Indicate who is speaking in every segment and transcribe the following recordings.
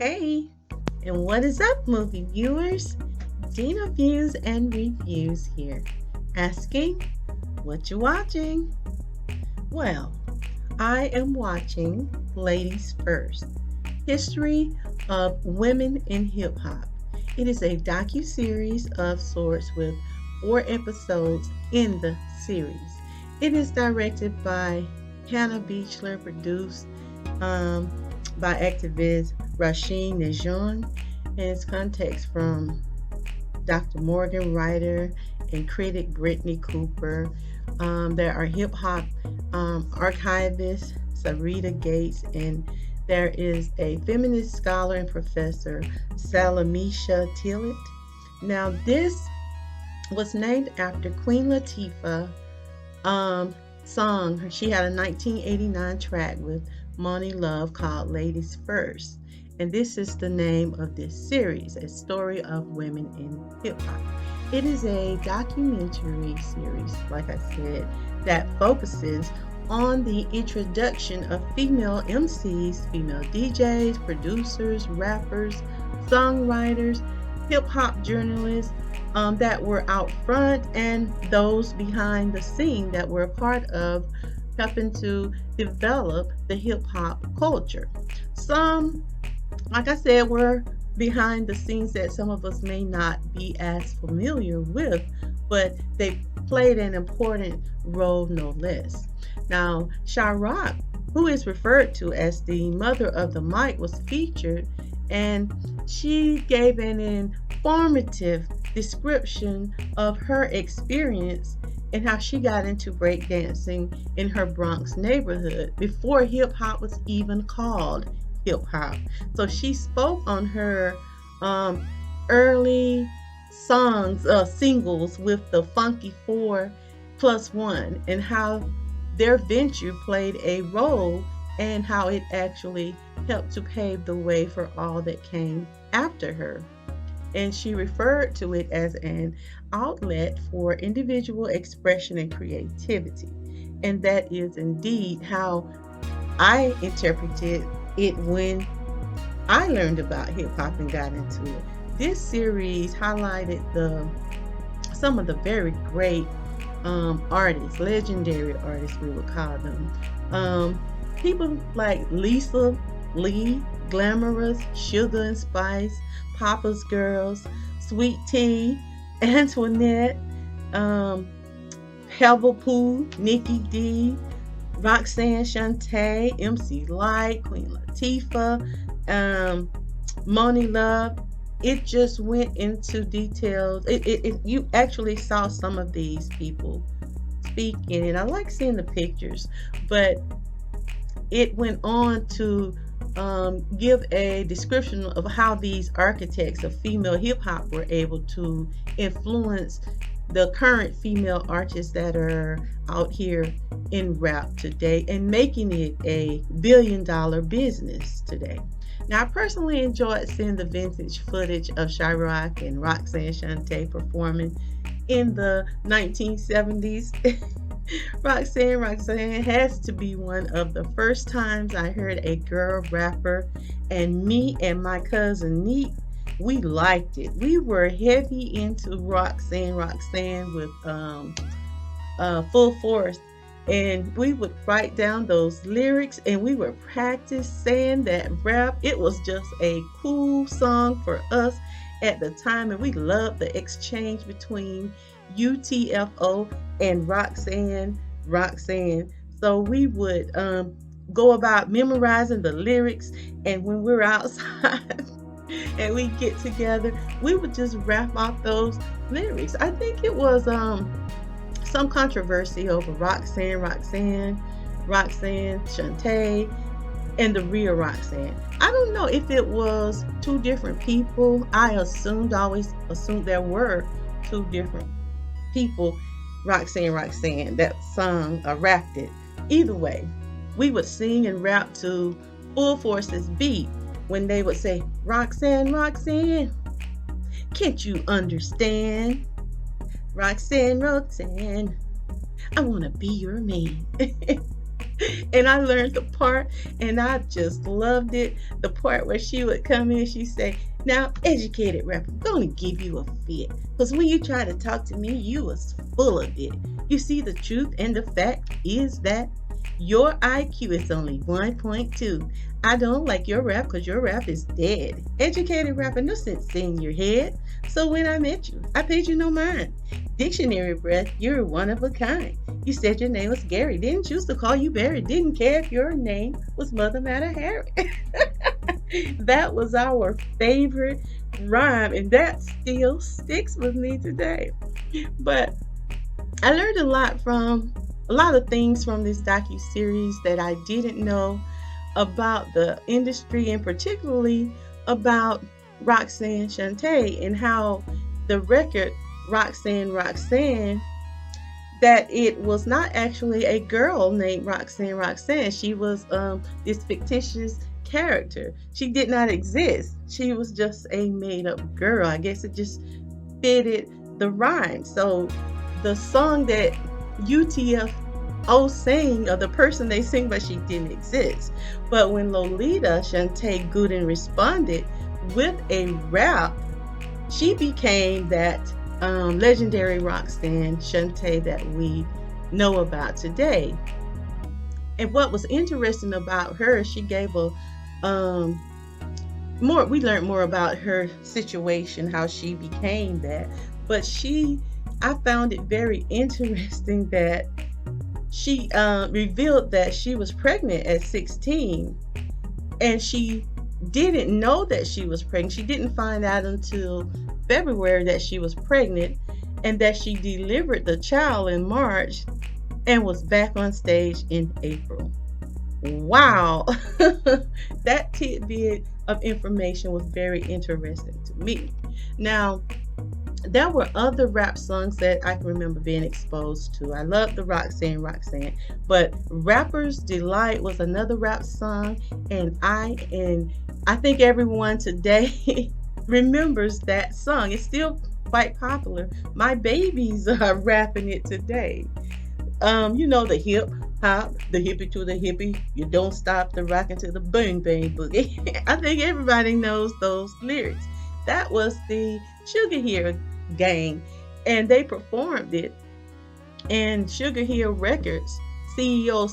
Speaker 1: Hey, and what is up, movie viewers? Dena Views and Reviews here, asking what you watching. Well, I am watching Ladies First: History of Women in Hip Hop. It is a docu-series of sorts with 4 episodes in the series. It is directed by Hannah Beachler, produced um, by activist Rasheen Nejon, and its context from Dr. Morgan Ryder and critic Brittany Cooper. There are hip hop archivist Sarita Gates, and there is a feminist scholar and professor, Salamisha Tillett. Now, this was named after Queen Latifah song. She had a 1989 track with Monty Love called Ladies First. And this is the name of this series, A Story of Women in Hip Hop. It is a documentary series, like I said, that focuses on the introduction of female MCs, female DJs, producers, rappers, songwriters, hip hop journalists that were out front, and those behind the scene that were a part of helping to develop the hip hop culture. Some, like I said, were behind the scenes that some of us may not be as familiar with, but they played an important role no less. Now, Chirac, who is referred to as the mother of the mic, was featured, and she gave an informative description of her experience and how she got into breakdancing in her Bronx neighborhood before hip hop was even called hip hop. So she spoke on her early singles with the Funky Four Plus One, and how their venture played a role and how it actually helped to pave the way for all that came after her. And she referred to it as an outlet for individual expression and creativity. And that is indeed how I interpreted it when I learned about hip hop and got into it. This series highlighted some of the very great artists, legendary artists, we would call them. People like Lisa Lee, Glamorous, Sugar and Spice, Papa's Girls, Sweet Tea, Antoinette, Pebble Pooh, Nikki D, Roxanne Shante, MC Light, Queen Latifah, Money Love. It just went into details. You actually saw some of these people speak in it. I like seeing the pictures, but it went on to give a description of how these architects of female hip hop were able to influence the current female artists that are out here in rap today and making it a billion-dollar business today. Now, I personally enjoyed seeing the vintage footage of Chirac and Roxanne Shante performing in the 1970s. Roxanne has to be one of the first times I heard a girl rapper, and me and my cousin Neat, we liked it. We were heavy into Roxanne with full force, and we would write down those lyrics and we would practice saying that rap. It was just a cool song for us at the time, and we loved the exchange between UTFO and Roxanne. So we would go about memorizing the lyrics, and when we were outside and we get together, we would just rap off those lyrics. I think it was some controversy over Roxanne Shante, and the real Roxanne. I don't know if it was two different people. I always assumed there were two different people, Roxanne, that sung or rapped it. Either way, we would sing and rap to Full Force's beat when they would say, Roxanne, can't you understand? Roxanne, I wanna be your man. And I learned the part, and I just loved it. The part where she would come in, she'd say, "Now, educated rapper, I'm gonna give you a fit. Because when you try to talk to me, you was full of it. You see, the truth and the fact is that your IQ is only 1.2. I don't like your rap because your rap is dead. Educated rapper, no sense in your head. So when I met you, I paid you no mind. Dictionary breath, you're one of a kind. You said your name was Gary. Didn't choose to call you Barry. Didn't care if your name was Mother Matter Harry." That was our favorite rhyme, and that still sticks with me today. But I learned a lot of things from this docu series that I didn't know about the industry, and particularly about Roxanne Shante and how the record Roxanne Roxanne, that it was not actually a girl named Roxanne Roxanne. She was this fictitious character. She did not exist. She was just a made up girl. I guess it just fitted the rhyme. So the song that UTFO sang, or the person they sing, but she didn't exist. But when Lolita Shante Gooden responded with a rap, she became that legendary Roxanne Shante that we know about today. And what was interesting about her, she gave a more. We learned more about her situation, how she became that. But I found it very interesting that she revealed that she was pregnant at 16, and she didn't know that she was pregnant. She didn't find out until February that she was pregnant, and that she delivered the child in March and was back on stage in April. Wow. That tidbit of information was very interesting to me. Now, there were other rap songs that I can remember being exposed to. I love the Roxanne Roxanne, but Rapper's Delight was another rap song, and I think everyone today remembers that song. It's still quite popular. My babies are rapping it today. The hip hop, the hippie to the hippie, you don't stop the rockin' to the bang bang boogie. I think everybody knows those lyrics. That was the Sugar Hill Gang, and they performed it. And Sugar Hill Records CEO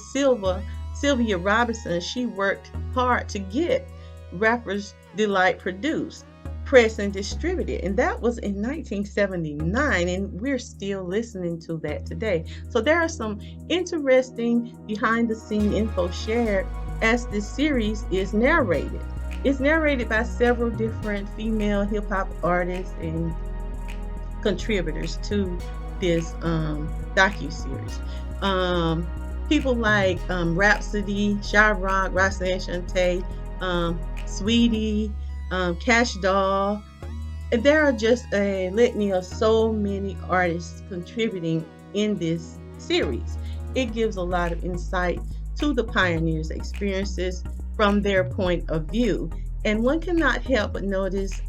Speaker 1: Sylvia Robinson, she worked hard to get Rapper's Delight produced, pressed, and distributed. And that was in 1979, and we're still listening to that today. So there are some interesting behind the scene info shared as this series is narrated. It's narrated by several different female hip hop artists and contributors to this docu-series. People like Rhapsody, Shy-Rock, Roxanne Shante, Sweetie, Cash Doll. And there are just a litany of so many artists contributing in this series. It gives a lot of insight to the pioneers' experiences from their point of view. And one cannot help but notice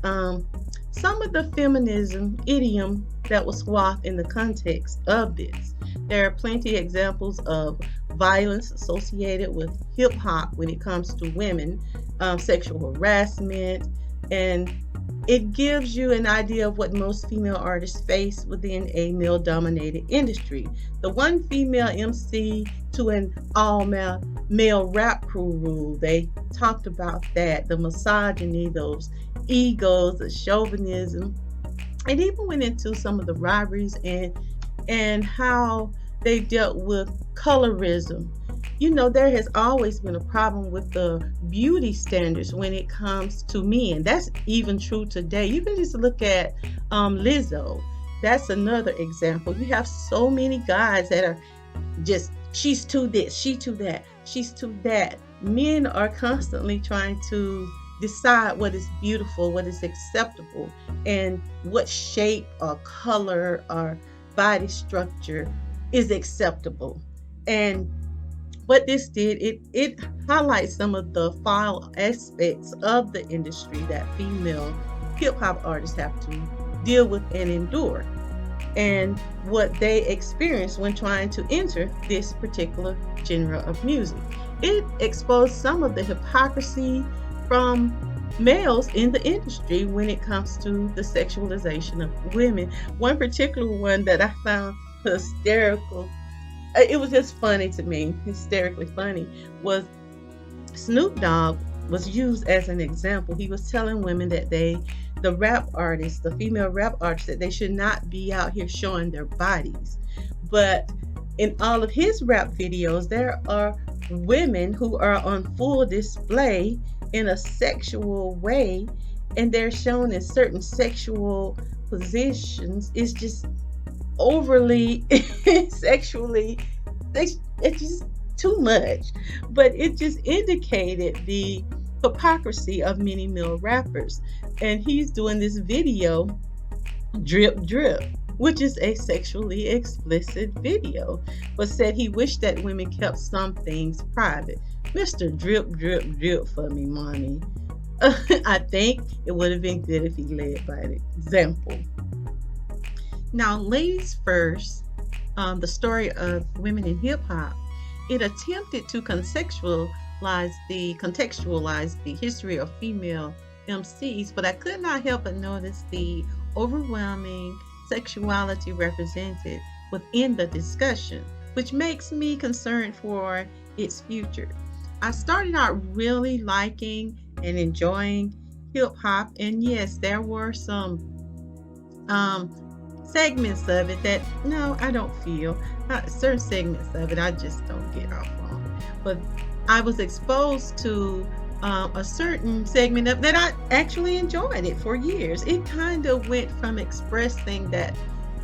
Speaker 1: some of the feminism idiom that was swathed in the context of this. There are plenty of examples of violence associated with hip hop when it comes to women, sexual harassment, and it gives you an idea of what most female artists face within a male-dominated industry. The one female MC to an all-male rap crew rule, they talked about that, the misogyny, those egos, the chauvinism, and even went into some of the rivalries and how they dealt with colorism. There has always been a problem with the beauty standards when it comes to men. That's even true today. You can just look at Lizzo. That's another example. You have so many guys that are just, she's too this, she too that, she's too that. Men are constantly trying to decide what is beautiful, what is acceptable, and what shape or color or body structure is acceptable. And what this did, it highlights some of the foul aspects of the industry that female hip hop artists have to deal with and endure. and what they experienced when trying to enter this particular genre of music. It exposed some of the hypocrisy from males in the industry when it comes to the sexualization of women. One particular one that I found hysterical, it was just funny to me, hysterically funny, was Snoop Dogg was used as an example. He was telling women that the rap artists, the female rap artists, that they should not be out here showing their bodies. But in all of his rap videos, there are women who are on full display in a sexual way, and they're shown in certain sexual positions. It's just overly sexually, it's just too much. But it just indicated the hypocrisy of many male rappers. And he's doing this video, Drip Drip, which is a sexually explicit video, but said he wished that women kept some things private. Mr. Drip Drip Drip for me, mommy. I think it would have been good if he led by an example. Now, ladies first, the story of women in hip hop, it attempted to contextualize the history of female MCs, but I could not help but notice the overwhelming sexuality represented within the discussion, which makes me concerned for its future. I started out really liking and enjoying hip hop, and yes, there were some segments of it that no, I don't feel. Certain segments of it I just don't get off on. But I was exposed to a certain segment of that I actually enjoyed it for years. It kind of went from expressing that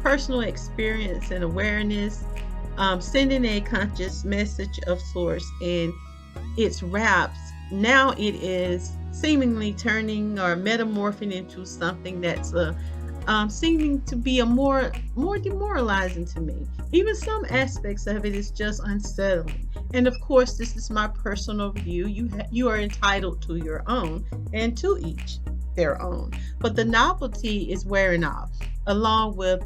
Speaker 1: personal experience and awareness, sending a conscious message of sorts in its raps. Now it is seemingly turning or metamorphing into something that's seeming to be a more demoralizing to me. Even some aspects of it is just unsettling. And of course, this is my personal view. You are entitled to your own, and to each their own. But the novelty is wearing off, along with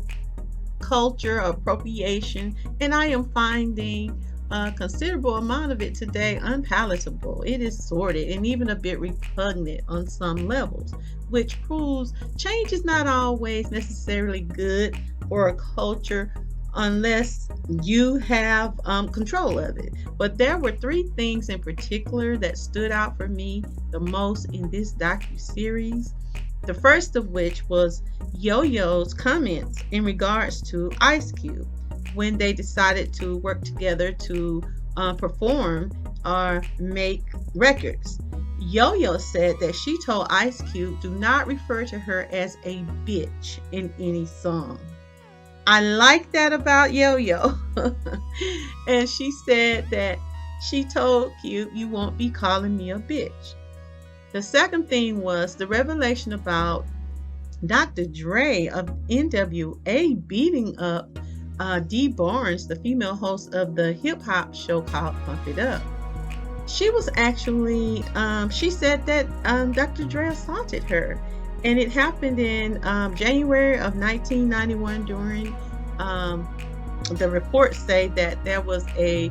Speaker 1: culture appropriation, and I am finding a considerable amount of it today unpalatable. It is sordid and even a bit repugnant on some levels, which proves change is not always necessarily good for a culture unless you have control of it. But there were three things in particular that stood out for me the most in this docuseries. The first of which was Yo-Yo's comments in regards to Ice Cube when they decided to work together to perform or make records. Yo-Yo said that she told Ice Cube do not refer to her as a bitch in any song. I like that about Yo-Yo. And she said that she told Cube, you won't be calling me a bitch. The second thing was the revelation about Dr. Dre of NWA beating up Dee Barnes, the female host of the hip hop show called Pump It Up. She was actually, she said that Dr. Dre assaulted her. And it happened in January of 1991 during, the reports say that there was a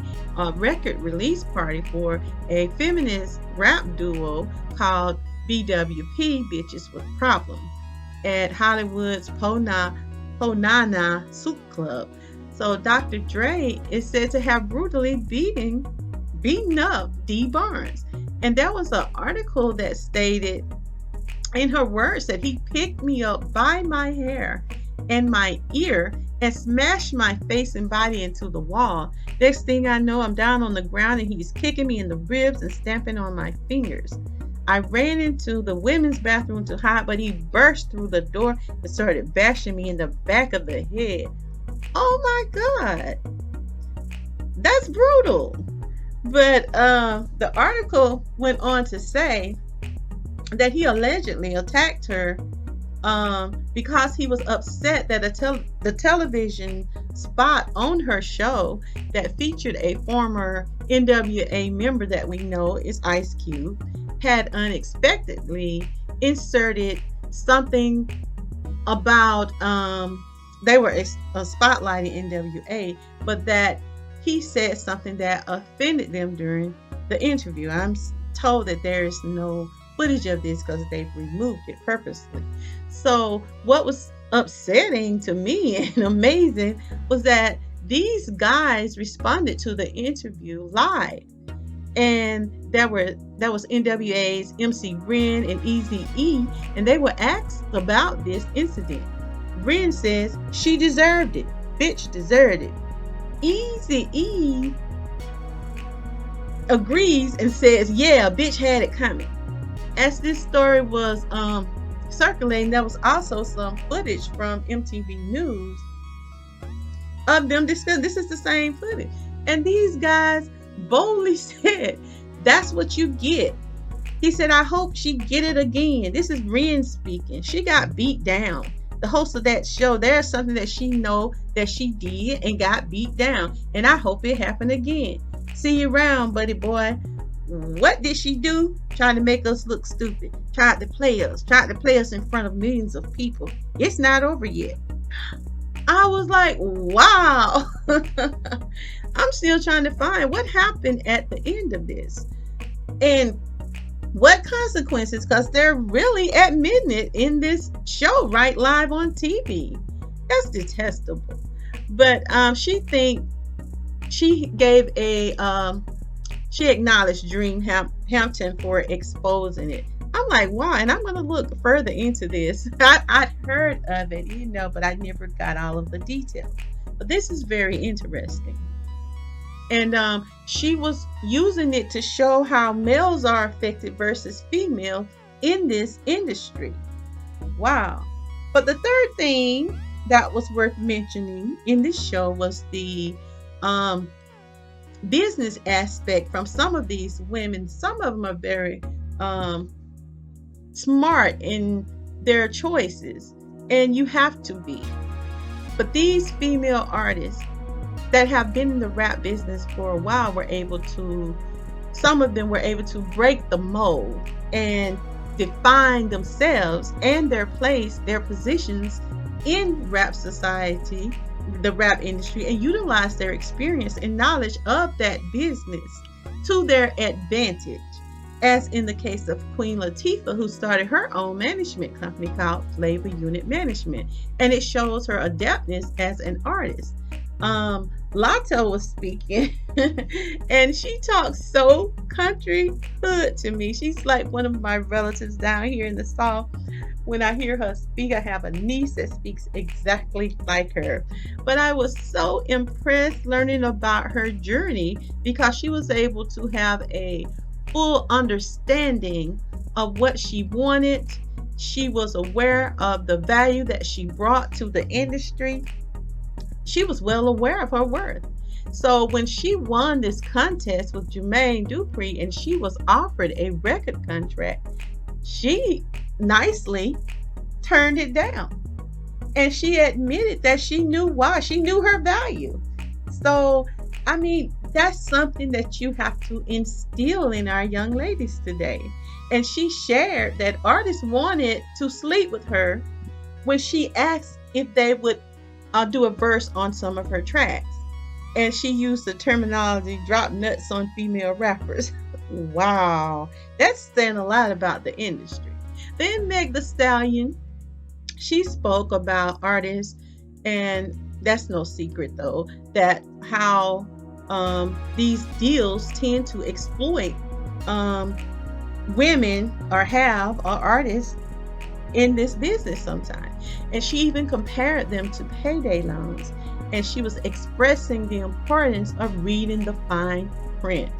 Speaker 1: record release party for a feminist rap duo called BWP, Bitches with Problems, at Hollywood's Ponana Soup Club. So Dr. Dre is said to have brutally beaten up Dee Barnes. And there was an article that stated in her words that he picked me up by my hair and my ear and smashed my face and body into the wall. Next thing I know, I'm down on the ground and he's kicking me in the ribs and stamping on my fingers. I ran into the women's bathroom to hide, but he burst through the door and started bashing me in the back of the head. Oh my God, that's brutal. But the article went on to say that he allegedly attacked her because he was upset that the television spot on her show that featured a former NWA member that we know is Ice Cube had unexpectedly inserted something about they were spotlighting NWA, but that he said something that offended them during the interview. I'm told that there is no footage of this because they've removed it purposely. So, what was upsetting to me and amazing was that these guys responded to the interview live, and that was NWA's MC Ren and Easy E, and they were asked about this incident. Ren says she deserved it. Bitch deserved it. Easy E agrees and says, yeah, bitch had it coming. As this story was circulating, there was also some footage from MTV News of them discussing. This is the same footage. And these guys boldly said, that's what you get. He said, I hope she get it again. This is Ren speaking. She got beat down. The host of that show, there's something that she know that she did and got beat down. And I hope it happened again. See you around, buddy boy. What did she do? Trying to make us look stupid. Tried to play us in front of millions of people. It's not over yet. I was like, wow. I'm still trying to find what happened at the end of this. And what consequences, because they're really admitting it in this show right live on TV. That's detestable. But she gave a she acknowledged Dream Hampton for exposing it. I'm like, wow, and I'm going to look further into this. I'd heard of it, but I never got all of the details. But this is very interesting. And she was using it to show how males are affected versus female in this industry. Wow. But the third thing that was worth mentioning in this show was the business aspect from some of these women. Some of them are very smart in their choices, and you have to be. But these female artists that have been in the rap business for a while some of them were able to break the mold and define themselves and their place, their positions in rap society, the rap industry, and utilize their experience and knowledge of that business to their advantage. As in the case of Queen Latifah, who started her own management company called Flavor Unit Management, and it shows her adeptness as an artist. Lato was speaking and she talks so country hood to me. She's like one of my relatives down here in the South. When I hear her speak, I have a niece that speaks exactly like her. But I was so impressed learning about her journey because she was able to have a full understanding of what she wanted. She was aware of the value that she brought to the industry. She was well aware of her worth. So when she won this contest with Jermaine Dupri and she was offered a record contract, she nicely turned it down. And she admitted that she knew why. She knew her value. So, I mean, that's something that you have to instill in our young ladies today. And she shared that artists wanted to sleep with her when she asked if they would do a verse on some of her tracks. And she used the terminology drop nuts on female rappers. Wow, that's saying a lot about the industry. Then Meg Thee Stallion, she spoke about artists, and that's no secret though, that how these deals tend to exploit women or artists in this business sometimes. And she even compared them to payday loans. And she was expressing the importance of reading the fine print.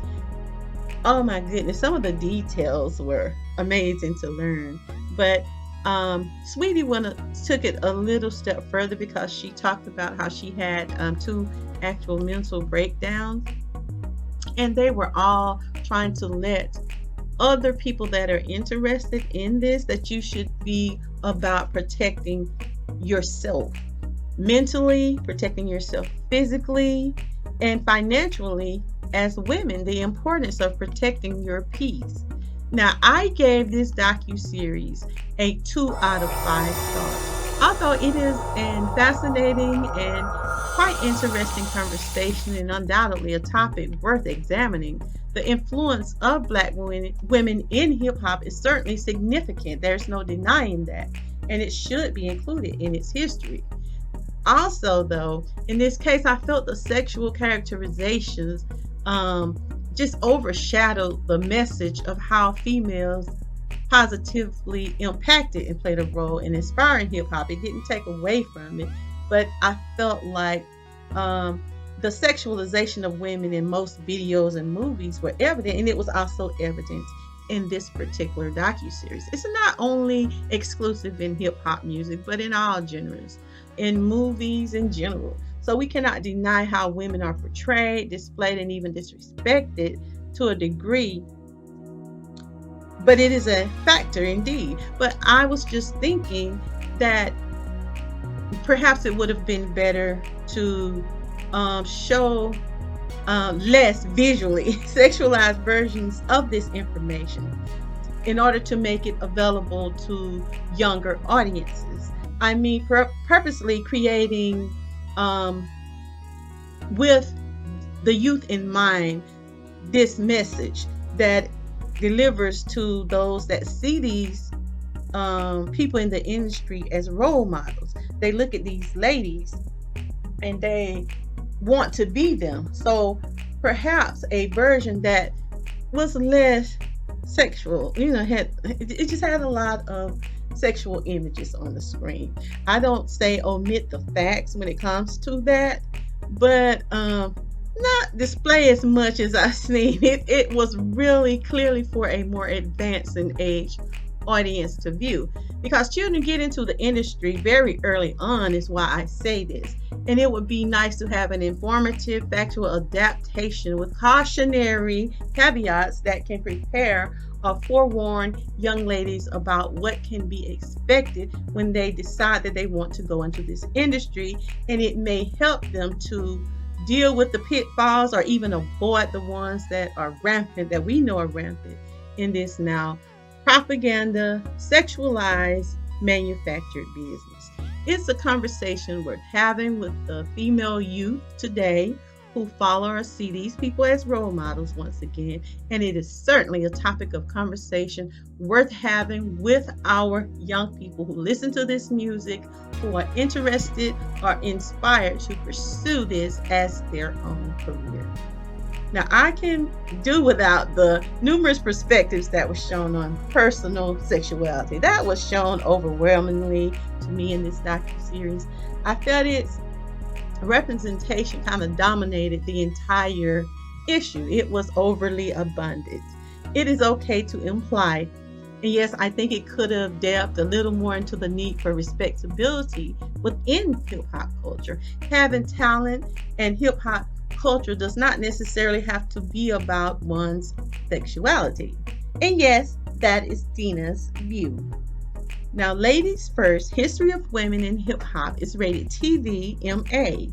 Speaker 1: Oh my goodness, some of the details were amazing to learn. But Sweetie took it a little step further because she talked about how she had 2 actual mental breakdowns. And they were all trying to let other people that are interested in this, that you should be about protecting yourself mentally, protecting yourself physically, and financially as women, the importance of protecting your peace. Now, I gave this docuseries a 2 out of 5 stars. Although it is an fascinating and quite interesting conversation and undoubtedly a topic worth examining, the influence of black women in hip hop is certainly significant. There's no denying that. And it should be included in its history. Also, though, in this case, I felt the sexual characterizations um, just overshadowed the message of how females positively impacted and played a role in inspiring hip hop. It didn't take away from it, but I felt like um, the sexualization of women in most videos and movies were evident, and it was also evident in this particular docuseries. It's not only exclusive in hip hop music, but in all genres, in movies in general. So we cannot deny how women are portrayed, displayed, and even disrespected to a degree, but it is a factor indeed. But I was just thinking that perhaps it would have been better to show less visually sexualized versions of this information in order to make it available to younger audiences. I mean, purposely creating with the youth in mind this message that delivers to those that see these people in the industry as role models. They look at these ladies and they want to be them. So perhaps a version that was less sexual, it just had a lot of sexual images on the screen. I don't say omit the facts when it comes to that, but not display as much as I've seen. It was really clearly for a more advanced and age audience to view, because children get into the industry very early on, is why I say this. And it would be nice to have an informative, factual adaptation with cautionary caveats that can prepare or forewarn young ladies about what can be expected when they decide that they want to go into this industry. And it may help them to deal with the pitfalls or even avoid the ones that are rampant, that we know are rampant in this now propaganda, sexualized, manufactured business. It's a conversation worth having with the female youth today who follow or see these people as role models once again. And it is certainly a topic of conversation worth having with our young people who listen to this music, who are interested or inspired to pursue this as their own career. Now, I can do without the numerous perspectives that were shown on personal sexuality. That was shown overwhelmingly to me in this docuseries. I felt its representation kind of dominated the entire issue. It was overly abundant. It is okay to imply, and yes, I think it could have delved a little more into the need for respectability within hip hop culture. Having talent and hip hop culture does not necessarily have to be about one's sexuality. And yes, that is Dena's view. Now, Ladies First, History of Women in Hip Hop is rated TV MA.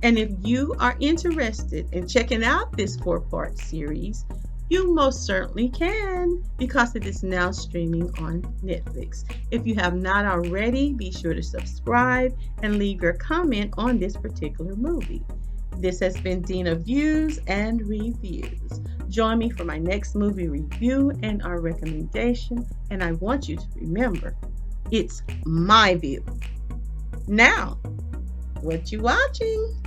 Speaker 1: And if you are interested in checking out this 4-part series, you most certainly can, because it is now streaming on Netflix. If you have not already, be sure to subscribe and leave your comment on this particular movie. This has been Dena Views and Reviews. Join me for my next movie review and our recommendation. And I want you to remember, it's my view. Now, what you watching?